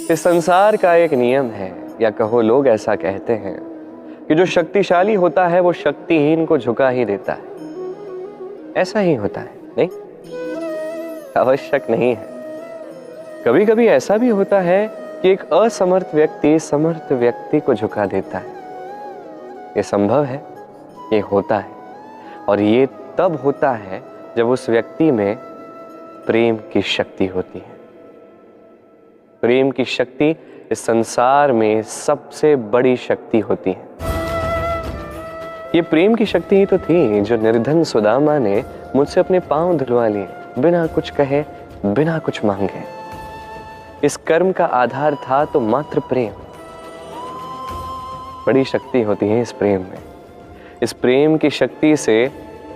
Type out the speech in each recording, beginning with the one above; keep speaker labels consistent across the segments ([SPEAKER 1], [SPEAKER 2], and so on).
[SPEAKER 1] इस संसार का एक नियम है, या कहो लोग ऐसा कहते हैं कि जो शक्तिशाली होता है वो शक्तिहीन को झुका ही देता है। ऐसा ही होता है, नहीं? आवश्यक नहीं है। कभी कभी ऐसा भी होता है कि एक असमर्थ व्यक्ति समर्थ व्यक्ति को झुका देता है। ये संभव है, ये होता है, और ये तब होता है जब उस व्यक्ति में प्रेम की शक्ति होती है। प्रेम की शक्ति इस संसार में सबसे बड़ी शक्ति होती है। ये प्रेम की शक्ति ही तो थी जो निर्धन सुदामा ने मुझसे अपने पांव धुलवा लिए, बिना कुछ कहे, बिना कुछ मांगे। इस कर्म का आधार था तो मात्र प्रेम। बड़ी शक्ति होती है इस प्रेम में। इस प्रेम की शक्ति से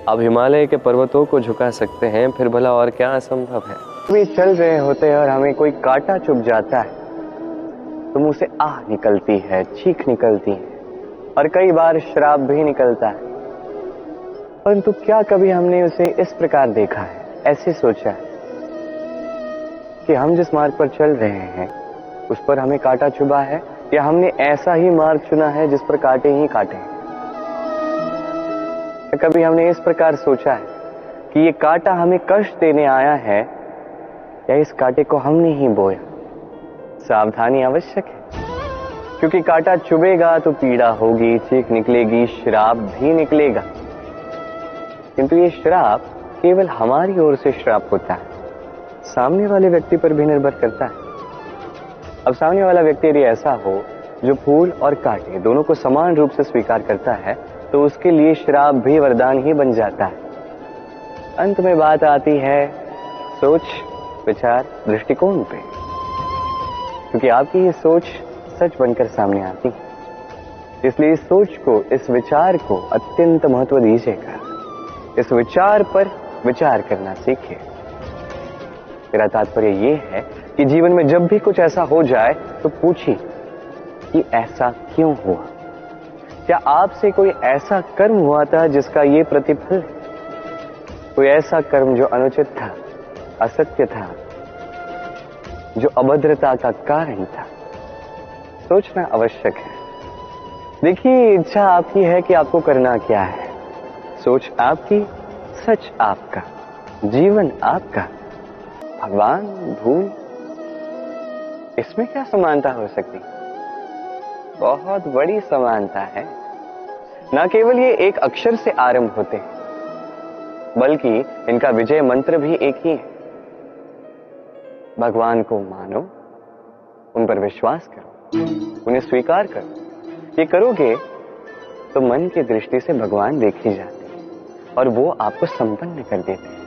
[SPEAKER 1] अब हिमालय के पर्वतों को झुका सकते हैं, फिर भला और क्या असंभव है। भी चल रहे होते हैं और हमें कोई कांटा चुभ जाता है तो मुंह से आह निकलती है, चीख निकलती है, और कई बार श्राप भी निकलता है। परंतु क्या कभी हमने उसे इस प्रकार देखा है, ऐसे सोचा है कि हम जिस मार्ग पर चल रहे हैं उस पर हमें कांटा चुभा है, या हमने ऐसा ही मार्ग चुना है जिस पर कांटे ही कांटे हैं? कभी हमने इस प्रकार सोचा है कि ये कांटा हमें कष्ट देने आया है, या इस कांटे को हमने ही बोया? सावधानी आवश्यक है, क्योंकि कांटा चुभेगा तो पीड़ा होगी, चीख निकलेगी, श्राप भी निकलेगा। किंतु ये श्राप केवल हमारी ओर से श्राप होता है, सामने वाले व्यक्ति पर भी निर्भर करता है। अब सामने वाला व्यक्ति यदि ऐसा हो जो फूल और कांटे दोनों को समान रूप से स्वीकार करता है तो उसके लिए श्राप भी वरदान ही बन जाता है। अंत में बात आती है सोच, विचार, दृष्टिकोण पे, क्योंकि आपकी ये सोच सच बनकर सामने आती है। इसलिए इस सोच को, इस विचार को अत्यंत महत्व दीजिएगा। इस विचार पर विचार करना सीखिए। मेरा तात्पर्य ये है कि जीवन में जब भी कुछ ऐसा हो जाए तो पूछिए कि ऐसा क्यों हुआ। क्या आपसे कोई ऐसा कर्म हुआ था जिसका ये प्रतिफल है? कोई ऐसा कर्म जो अनुचित था, असत्य था, जो अभद्रता का कारण था? सोचना आवश्यक है। देखिए, इच्छा आपकी है कि आपको करना क्या है। सोच आपकी, सच आपका, जीवन आपका, भगवान, भूल, इसमें क्या समानता हो सकती? बहुत बड़ी समानता है। न केवल ये एक अक्षर से आरंभ होते हैं, बल्कि इनका विजय मंत्र भी एक ही है। भगवान को मानो, उन पर विश्वास करो, उन्हें स्वीकार करो। ये करोगे तो मन की दृष्टि से भगवान देखे जाते हैं और वो आपको संपन्न कर देते हैं।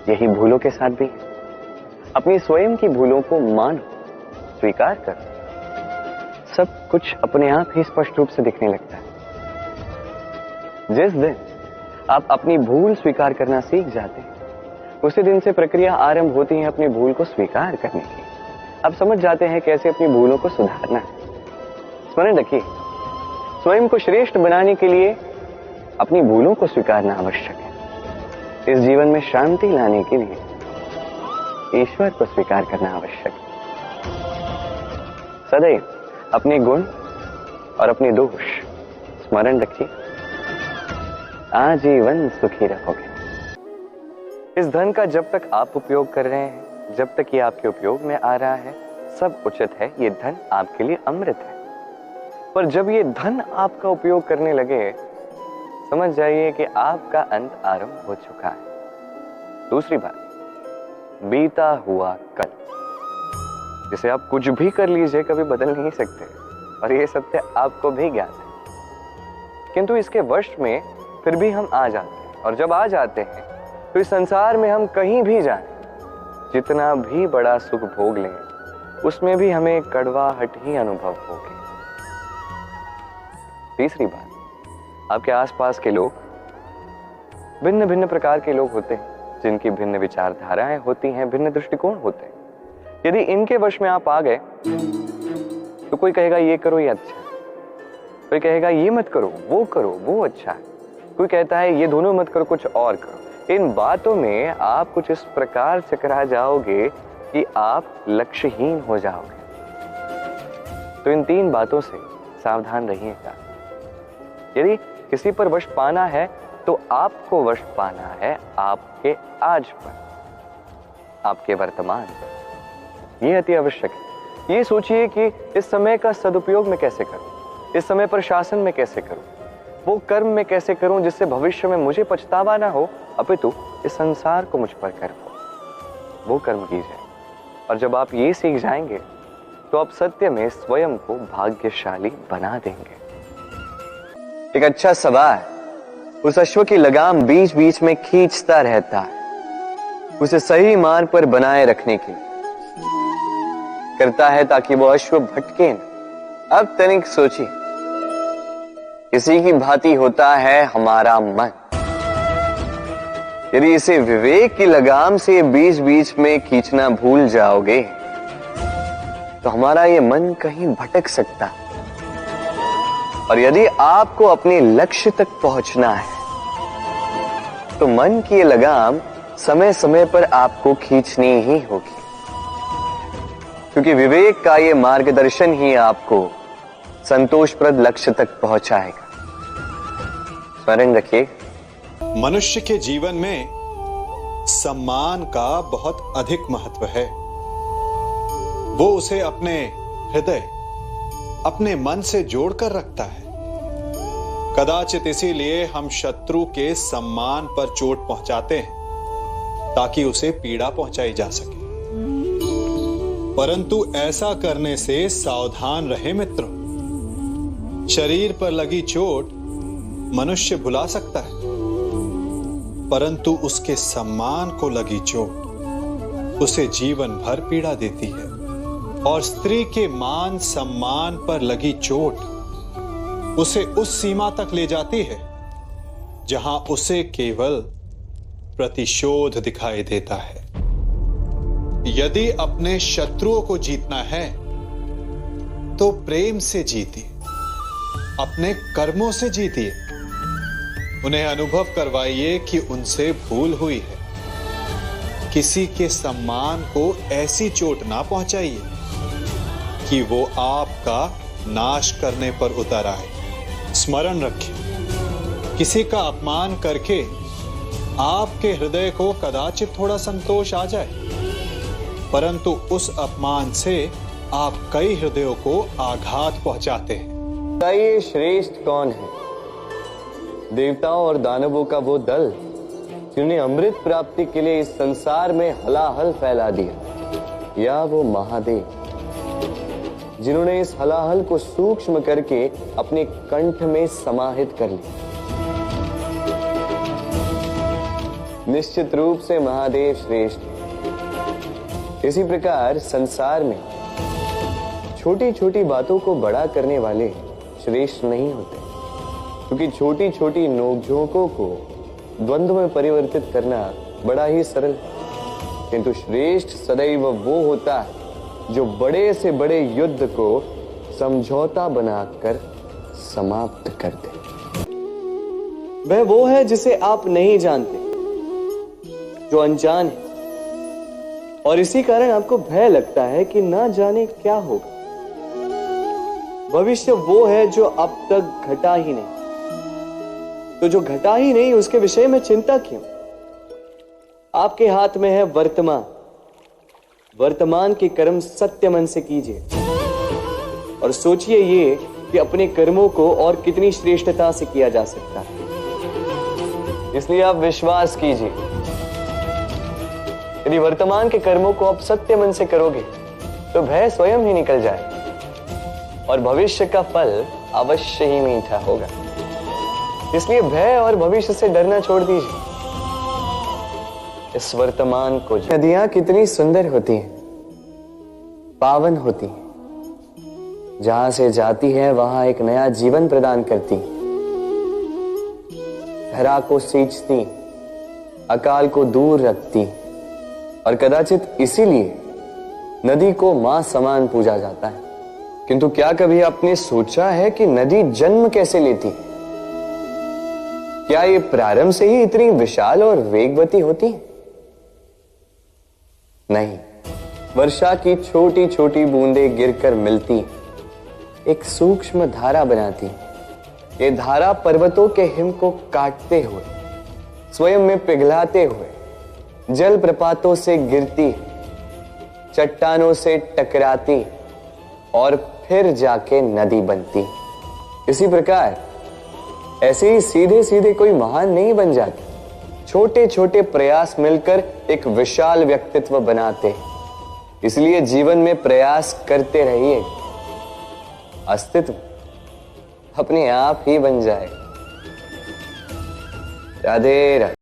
[SPEAKER 1] यही भूलों के साथ भी है। अपनी स्वयं की भूलों को मानो, स्वीकार करो, सब कुछ अपने आप ही स्पष्ट रूप से दिखने लगता है। जिस दिन आप अपनी भूल स्वीकार करना सीख जाते हैं, उसी दिन से प्रक्रिया आरंभ होती है अपनी भूल को स्वीकार करने की। आप समझ जाते हैं कैसे अपनी भूलों को सुधारना है। स्मरण रखिए, स्वयं को श्रेष्ठ बनाने के लिए अपनी भूलों को स्वीकारना आवश्यक है। इस जीवन में शांति लाने के लिए ईश्वर को स्वीकार करना आवश्यक है। सदैव अपने गुण और अपने दोष स्मरण रखिए, आजीवन सुखी रहोगे। इस धन का जब तक आप उपयोग कर रहे हैं, जब तक ये आपके उपयोग में आ रहा है, सब उचित है। ये धन आपके लिए अमृत है। पर जब ये धन आपका उपयोग करने लगे, समझ जाइए कि आपका अंत आरंभ हो चुका है। दूसरी बात, बीता हुआ कल, जिसे आप कुछ भी कर लीजिए कभी बदल नहीं सकते, और ये सत्य आपको भी ज्ञात है। किंतु इसके वश में फिर भी हम आ जाते हैं, और जब आ जाते हैं तो इस संसार में हम कहीं भी जाएं, जितना भी बड़ा सुख भोग लें, उसमें भी हमें कड़वाहट ही अनुभव होगी। तीसरी बात, आपके आसपास के लोग भिन्न भिन्न प्रकार के लोग होते हैं, जिनकी भिन्न विचारधाराएं होती हैं, भिन्न दृष्टिकोण होते हैं। यदि इनके वश में आप आ गए तो कोई कहेगा ये करो, ये अच्छा है। कोई कहेगा ये मत करो, वो अच्छा है। कोई कहता है ये दोनों मत करो, कुछ और करो। इन बातों में आप कुछ इस प्रकार चकरा जाओगे कि आप लक्ष्यहीन हो जाओगे। तो इन 3 बातों से सावधान रहिएगा। यदि किसी पर वश पाना है तो आपको वश पाना है आपके आज पर, आपके वर्तमान पर। यह अति आवश्यक है। ये सोचिए कि इस समय का सदुपयोग मैं कैसे करूं, इस समय पर शासन में कैसे करूं, वो कर्म में कैसे करूं जिससे भविष्य में मुझे पछतावा ना हो, अपितु इस संसार को मुझ पर कर्म हो, वो कर्म कीजिए। और जब आप ये सीख जाएंगे तो आप सत्य में स्वयं को भाग्यशाली बना देंगे। एक अच्छा सवार उस अश्व की लगाम बीच बीच में खींचता रहता है, उसे सही मार्ग पर बनाए रखने के लिए करता है ताकि वो अश्व भटके न। अब तनिक सोचिए, इसी की भांति होता है हमारा मन। यदि इसे विवेक की लगाम से बीच बीच में खींचना भूल जाओगे तो हमारा ये मन कहीं भटक सकता है। और यदि आपको अपने लक्ष्य तक पहुंचना है तो मन की ये लगाम समय समय पर आपको खींचनी ही होगी, क्योंकि विवेक का ये मार्गदर्शन ही आपको संतोषप्रद लक्ष्य तक पहुंचाएगा। स्मरण रखिए,
[SPEAKER 2] मनुष्य के जीवन में सम्मान का बहुत अधिक महत्व है। वो उसे अपने हृदय, अपने मन से जोड़कर रखता है। कदाचित इसीलिए हम शत्रु के सम्मान पर चोट पहुंचाते हैं ताकि उसे पीड़ा पहुंचाई जा सके। परंतु ऐसा करने से सावधान रहे मित्रों। शरीर पर लगी चोट मनुष्य भुला सकता है, परंतु उसके सम्मान को लगी चोट उसे जीवन भर पीड़ा देती है। और स्त्री के मान सम्मान पर लगी चोट उसे उस सीमा तक ले जाती है जहां उसे केवल प्रतिशोध दिखाई देता है। यदि अपने शत्रुओं को जीतना है तो प्रेम से जीतिए, अपने कर्मों से जीतिए। उन्हें अनुभव करवाइए कि उनसे भूल हुई है। किसी के सम्मान को ऐसी चोट ना पहुंचाइए कि वो आपका नाश करने पर उतर आए। स्मरण रखिए, किसी का अपमान करके आपके हृदय को कदाचित थोड़ा संतोष आ जाए, परंतु उस अपमान से आप कई हृदयों को आघात पहुंचाते हैं।
[SPEAKER 1] बताइए, श्रेष्ठ कौन है? देवताओं और दानवों का वो दल जिन्होंने अमृत प्राप्ति के लिए इस संसार में हलाहल फैला दिया, या वो महादेव जिन्होंने इस हलाहल को सूक्ष्म करके अपने कंठ में समाहित कर लिया? निश्चित रूप से महादेव श्रेष्ठ। इसी प्रकार संसार में छोटी छोटी बातों को बड़ा करने वाले श्रेष्ठ नहीं होते, क्योंकि छोटी छोटी नोकझोंकों को द्वंद्व में परिवर्तित करना बड़ा ही सरल है। किंतु श्रेष्ठ सदैव वो होता है जो बड़े से बड़े युद्ध को समझौता बनाकर समाप्त कर दे। वह वो है जिसे आप नहीं जानते, जो अनजान है, और इसी कारण आपको भय लगता है कि ना जाने क्या होगा। भविष्य वो है जो अब तक घटा ही नहीं, तो जो घटा ही नहीं उसके विषय में चिंता क्यों? आपके हाथ में है वर्तमान। वर्तमान के कर्म सत्य मन से कीजिए और सोचिए ये कि अपने कर्मों को और कितनी श्रेष्ठता से किया जा सकता है। इसलिए आप विश्वास कीजिए, यदि वर्तमान के कर्मों को आप सत्य मन से करोगे तो भय स्वयं ही निकल जाए और भविष्य का फल अवश्य ही मीठा होगा। इसलिए भय और भविष्य से डरना छोड़ दीजिए। इस वर्तमान को, नदियां कितनी सुंदर होती हैं, पावन होती हैं, जहां से जाती है वहां एक नया जीवन प्रदान करती, धरा को सींचती, अकाल को दूर रखती, और कदाचित इसीलिए नदी को मां समान पूजा जाता है। किंतु क्या कभी आपने सोचा है कि नदी जन्म कैसे लेती है? क्या ये प्रारंभ से ही इतनी विशाल और वेगवती होती है? नहीं, वर्षा की छोटी छोटी बूंदें गिरकर मिलती एक सूक्ष्म धारा बनाती। ये धारा पर्वतों के हिम को काटते हुए, स्वयं में पिघलाते हुए जल प्रपातों से गिरती, चट्टानों से टकराती और फिर जाके नदी बनती। इसी प्रकार ऐसे ही सीधे सीधे कोई महान नहीं बन जाता। छोटे छोटे प्रयास मिलकर एक विशाल व्यक्तित्व बनाते। इसलिए जीवन में प्रयास करते रहिए, अस्तित्व अपने आप ही बन जाएगा। राधे राधे।